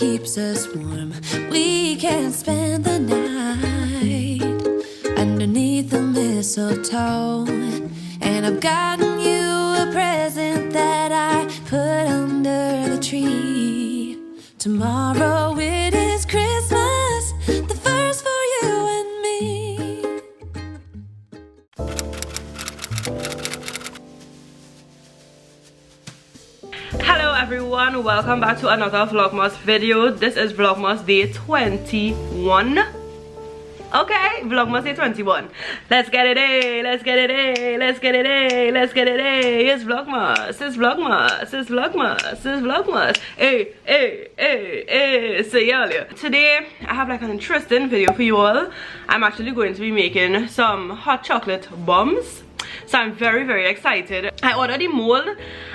keeps us warm. We can spend the night underneath the mistletoe. And I've gotten you a present that I put under the tree. Tomorrow it is Christmas, the first for you and me. Hello everyone, welcome back to another Vlogmas video. This is Vlogmas day 21. Okay, Vlogmas day 21. Let's get it in, let's get it in, let's get it in, let's get it in. It's Vlogmas, it's Vlogmas, it's Vlogmas, it's Vlogmas. Hey, hey, hey, hey, see you earlier. Today, I have like an interesting video for you all. I'm actually going to be making some hot chocolate bombs. So I'm very excited. I ordered the mold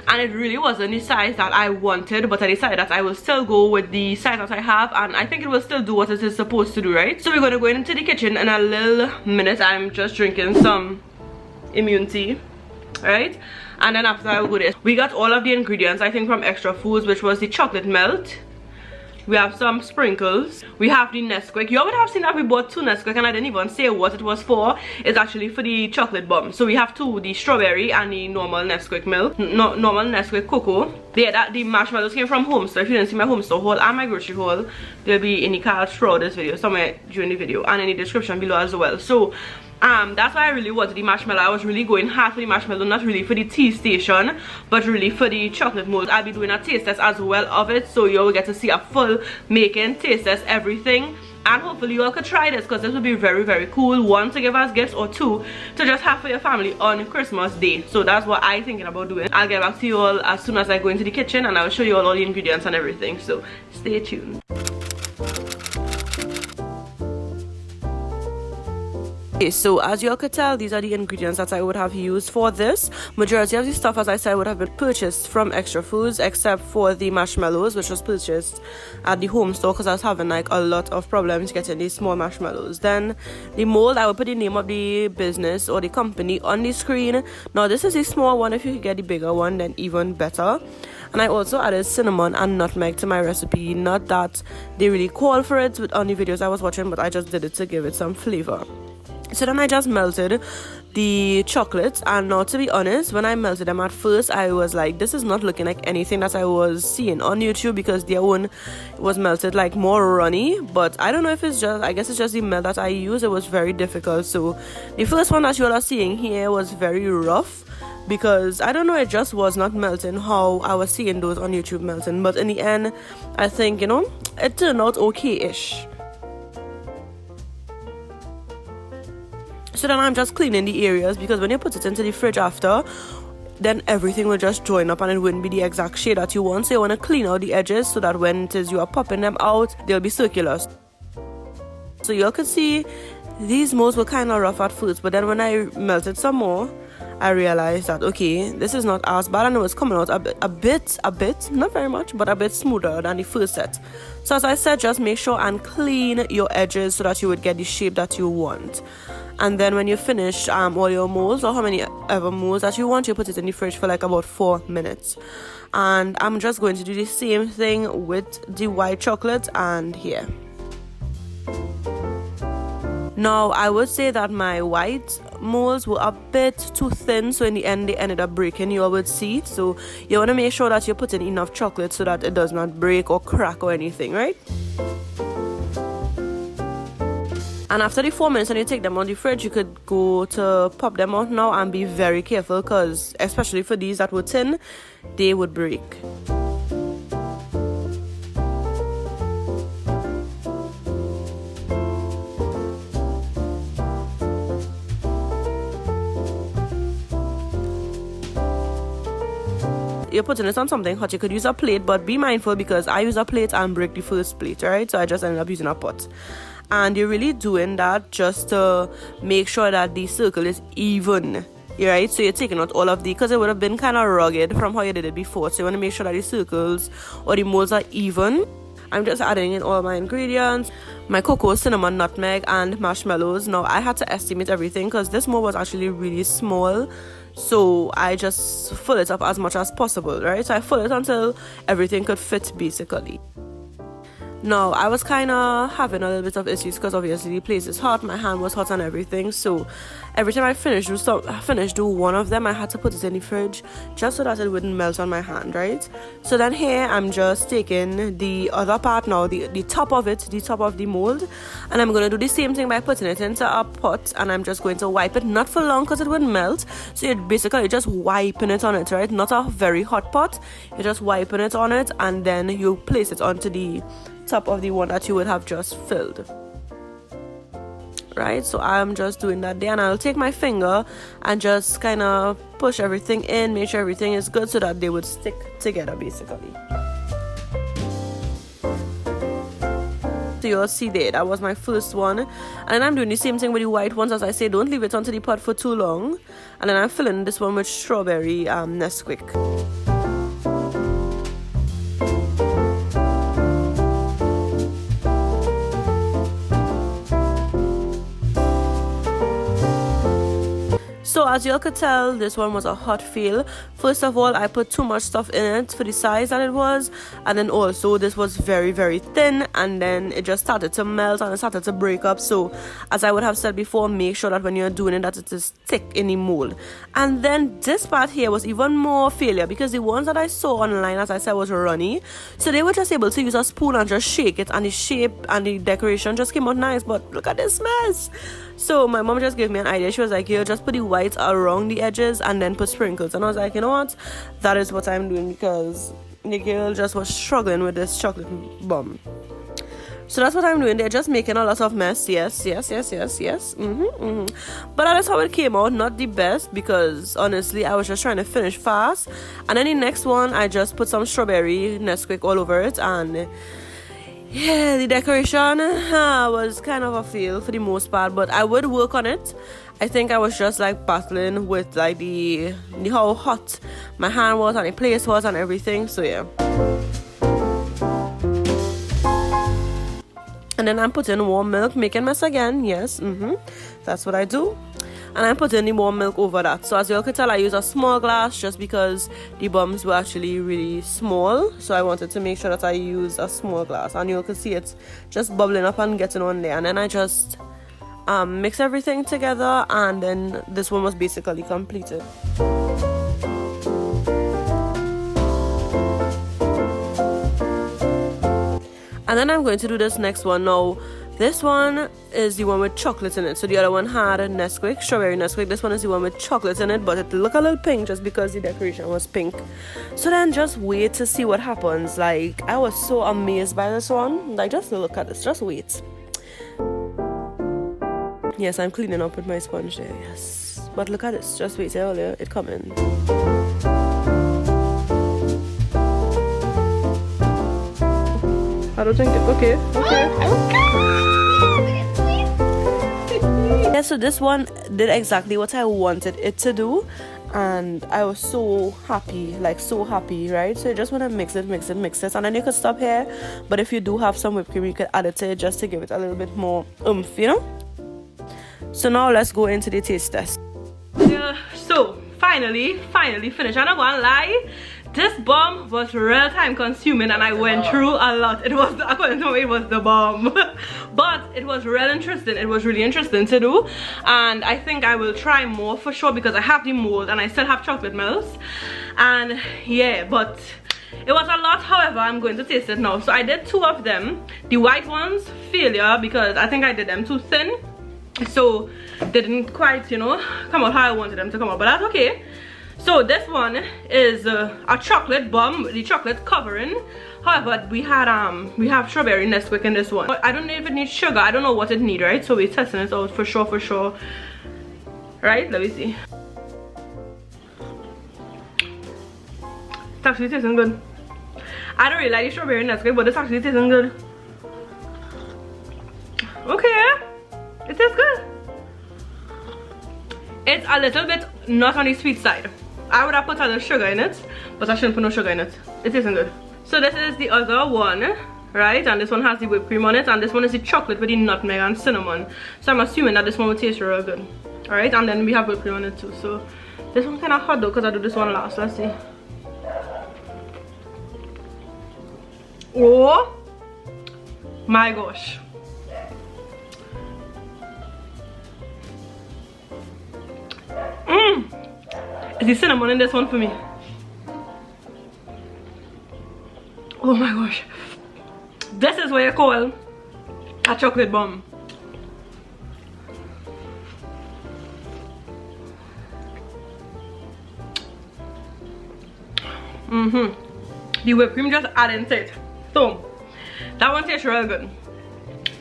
and it really wasn't the size that I wanted, but I decided that I will still go with the size that I have, and I think it will still do what it is supposed to do, right? So we're going to go into the kitchen in a little minute. I'm just drinking some immune tea, right? And then after I will go there. We got all of the ingredients, I think, from Extra Foods, which was the chocolate melt. We have some sprinkles. We have the Nesquik. You would have seen that we bought 2 Nesquik and I didn't even say what it was for. It's actually for the chocolate bomb. So we have 2, the strawberry and the normal Nesquik milk. Normal Nesquik cocoa. The marshmallows came from home. So if you didn't see my home store haul and my grocery haul, they'll be in the cards throughout this video, somewhere during the video, and in the description below as well. So that's why I really wanted the marshmallow. I was really going hard for the marshmallow, not really for the tea station, but really for the chocolate mold. I'll be doing a taste test as well of it, so you all will get to see a full making, taste test, everything. And hopefully you all could try this, because this would be very cool. 1, to give as gifts, or 2, to just have for your family on Christmas Day. So that's what I'm thinking about doing. I'll get back to you all as soon as I go into the kitchen, and I'll show you all the ingredients and everything. So stay tuned. Okay, so as you all could tell, these are the ingredients that I would have used for this. Majority of the stuff, as I said, would have been purchased from Extra Foods, except for the marshmallows, which was purchased at the home store because I was having like a lot of problems getting these small marshmallows. Then the mold, I will put the name of the business or the company on the screen. Now this is a small one. If you could get the bigger one, then even better. And I also added cinnamon and nutmeg to my recipe. Not that they really call for it on the videos I was watching, but I just did it to give it some flavor. So then I just melted the chocolates, and now to be honest, when I melted them at first, I was like, this is not looking like anything that I was seeing on YouTube, because their one was melted like more runny. But I don't know if it's just, I guess it's just the melt that I used. It was very difficult. So the first one that you all are seeing here was very rough, because I don't know, it just was not melting how I was seeing those on YouTube melting. But in the end, I think, you know, it turned out okay-ish. So then I'm just cleaning the areas, because when you put it into the fridge after, then everything will just join up and it wouldn't be the exact shade that you want. So you want to clean out the edges so that when it is you are popping them out, they'll be circular. So you all can see these molds were kind of rough at first, but then when I melted some more, I realized that okay, this is not as bad, and it was coming out a bit, not very much, but a bit smoother than the first set. So as I said, just make sure and clean your edges so that you would get the shape that you want. And then when you finish all your molds, or how many ever molds that you want, you put it in the fridge for like about 4 minutes. And I'm just going to do the same thing with the white chocolate and here. Now I would say that my white molds were a bit too thin, so in the end they ended up breaking. You all would see. So you want to make sure that you put in enough chocolate so that it does not break or crack or anything, right? And after the 4 minutes and you take them on the fridge, you could go to pop them out now, and be very careful, because especially for these that were thin, they would break. You're putting this on something hot, you could use a plate, but be mindful, because I use a plate and break the first plate, right? So I just ended up using a pot. And you're really doing that just to make sure that the circle is even, right? So you're taking out all of the, because it would have been kind of rugged from how you did it before. So you want to make sure that the circles or the molds are even. I'm just adding in all my ingredients, my cocoa, cinnamon, nutmeg, and marshmallows. Now I had to estimate everything, because this mold was actually really small. So I just fill it up as much as possible, right? So I fill it until everything could fit, basically. No, I was kind of having a little bit of issues because obviously the place is hot, my hand was hot and everything. So every time I finished do one of them, I had to put it in the fridge just so that it wouldn't melt on my hand, right? So then here I'm just taking the other part now, the top of it, the top of the mold, and I'm going to do the same thing by putting it into a pot, and I'm just going to wipe it, not for long because it wouldn't melt. So you're basically just wiping it on it, right? Not a very hot pot, you're just wiping it on it, and then you place it onto the top of the one that you would have just filled, right? So I'm just doing that there, and I'll take my finger and just kind of push everything in, make sure everything is good so that they would stick together basically. So you'll see there, that was my first one, and then I'm doing the same thing with the white ones. As I say, don't leave it onto the pot for too long, and then I'm filling this one with strawberry Nesquik. So as you all could tell, this one was a hot fail. First of all, I put too much stuff in it for the size that it was, and then also this was very, very thin, and then it just started to melt and it started to break up. So as I would have said before, make sure that when you're doing it that it is thick in the mold. And then this part here was even more failure because the ones that I saw online, as I said, was runny. So they were just able to use a spoon and just shake it, and the shape and the decoration just came out nice, but look at this mess. So my mom just gave me an idea. She was like, "Here, just put the white around the edges and then put sprinkles." And I was like, you know what, that is what I'm doing, because the girl just was struggling with this chocolate bomb. So that's what I'm doing. They're just making a lot of mess. Yes. But that is how it came out. Not the best, because honestly I was just trying to finish fast. And then the next one, I just put some strawberry Nesquik all over it, and yeah, the decoration was kind of a fail for the most part, but I would work on it. I think I was just like battling with like the how hot my hand was and the place was and everything. So yeah. And then I'm putting warm milk, making mess again. Yes, that's what I do. And I'm putting the warm milk over that. So as you all can tell, I use a small glass just because the bombs were actually really small. So I wanted to make sure that I use a small glass. And you all can see it just bubbling up and getting on there. And then I just mix everything together, and then this one was basically completed. And then I'm going to do this next one. Now this one is the one with chocolate in it. So the other one had a Nesquik, strawberry Nesquik. This one is the one with chocolate in it, but it looked a little pink just because the decoration was pink. So then just wait to see what happens. Like, I was so amazed by this one. Like, just look at this, just wait. Yes, I'm cleaning up with my sponge there, yes. But look at this, just wait till it come in. I don't think it, okay. Yeah, so this one did exactly what I wanted it to do, and I was so happy, like so happy, right? So you just want to mix it, and then you could stop here. But if you do have some whipped cream, you could add it to it just to give it a little bit more oomph, you know? So now let's go into the taste test. Yeah, so finally finished. I'm not gonna lie, this bomb was real time consuming, and I went through a lot. It was, according to me, it was the bomb. But it was real interesting. It was really interesting to do, and I think I will try more for sure, because I have the mold and I still have chocolate melts. And yeah, but it was a lot. However, I'm going to taste it now. So I did 2 of them. The white ones, failure, because I think I did them too thin, so they didn't quite, you know, come out how I wanted them to come out, but that's okay. So this one is a chocolate bomb, the chocolate covering. However, we have strawberry Nesquik in this one. I don't know if it needs sugar. I don't know what it needs, right? So we're testing it out for sure. Right? Let me see. It's actually tasting good. I don't really like the strawberry Nesquik, but it's actually tasting good. Okay, it tastes good. It's a little bit not on the sweet side. I would have put a little sugar in it, but I shouldn't put no sugar in it. It isn't good. So this is the other one, right? And this one has the whipped cream on it, and this one is the chocolate with the nutmeg and cinnamon. So I'm assuming that this one will taste real good. Alright, and then we have whipped cream on it too. So this one kind of hot though, because I do this one last. Let's see. My gosh. Is the cinnamon in this one for me? Oh my gosh. This is what you call a chocolate bomb. The whipped cream just added into it. So that one tastes real good.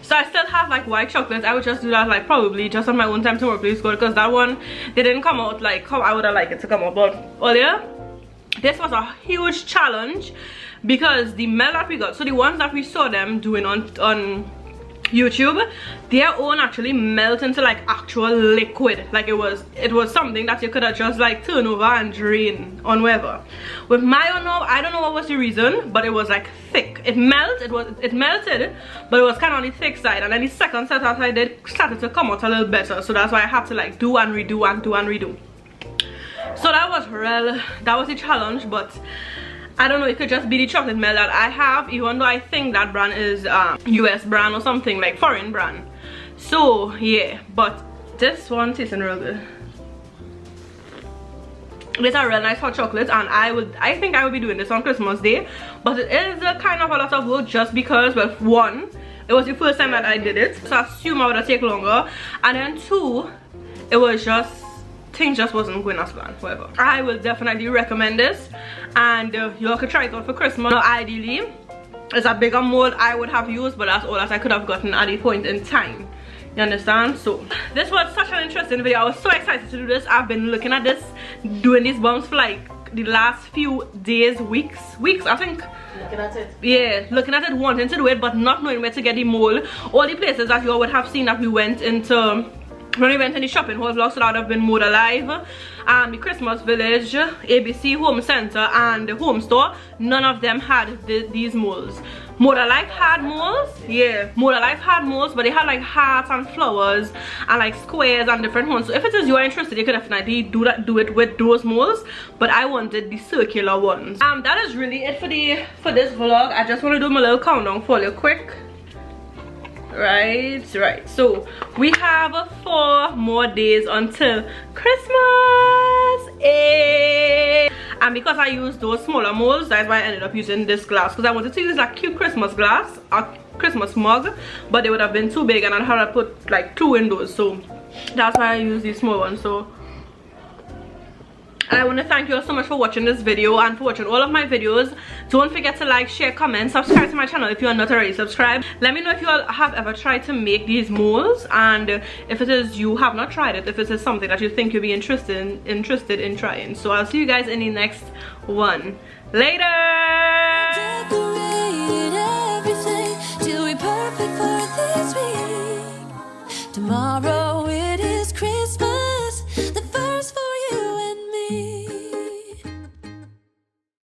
So I still have like white chocolate. I would just do that like probably just on my own time tomorrow, please, because that one, they didn't come out like how I would have liked it to come out. But earlier, this was a huge challenge because the melt that we got, so the ones that we saw them doing on YouTube, their own actually melt into like actual liquid. Like it was something that you could have just like turn over and drain on wherever. With my own now, I don't know what was the reason, but it was like thick. It melted, but it was kind of on the thick side. And then the second set that I did started to come out a little better, so that's why I had to like do and redo and do and redo. So that was the challenge. But I don't know, it could just be the chocolate melt that I have, even though I think that brand is US brand or something, like foreign brand. So yeah, but this one tasting real good. It's a real nice hot chocolate, and I think I will be doing this on Christmas Day. But it is a kind of a lot of work just because, well, one, it was the first time that I did it, so I assume I would have taken longer, and then two, it was just things just wasn't going as planned. Whatever. I will definitely recommend this, and you all could try it out for Christmas. Now, ideally, it's a bigger mold I would have used, but that's all that I could have gotten at the point in time. You understand? So this was such an interesting video. I was so excited to do this. I've been looking at this, doing these bombs for like the last few days, weeks I think. Looking at it. Yeah, looking at it, wanting to do it, but not knowing where to get the mold. All the places that you all would have seen that we went into when we went in the shopping haul vlog, so that would have been Mood Alive, the Christmas Village, ABC Home Center, and the Home Store. None of them had these molds. Mood Alive had molds, yeah. Mood Alive had molds, but they had like hearts and flowers and like squares and different ones. So if it is you are interested, you could definitely do it with those molds. But I wanted the circular ones. That is really it for this vlog. I just want to do my little countdown for you quick. Right, so we have 4 more days until Christmas. And because I used those smaller molds, that's why I ended up using this glass, because I wanted to use like cute Christmas glass, a Christmas mug, but they would have been too big and I'd have to put like 2 windows, so that's why I use these small ones. So I want to thank you all so much for watching this video and for watching all of my videos. Don't forget to like, share, comment, subscribe to my channel if you are not already subscribed. Let me know if you all have ever tried to make these molds, and if it is you have not tried it, if it is something that you think you'll be interested in trying. So I'll see you guys in the next one. Later. Decorate everything till we're perfect for this week. Tomorrow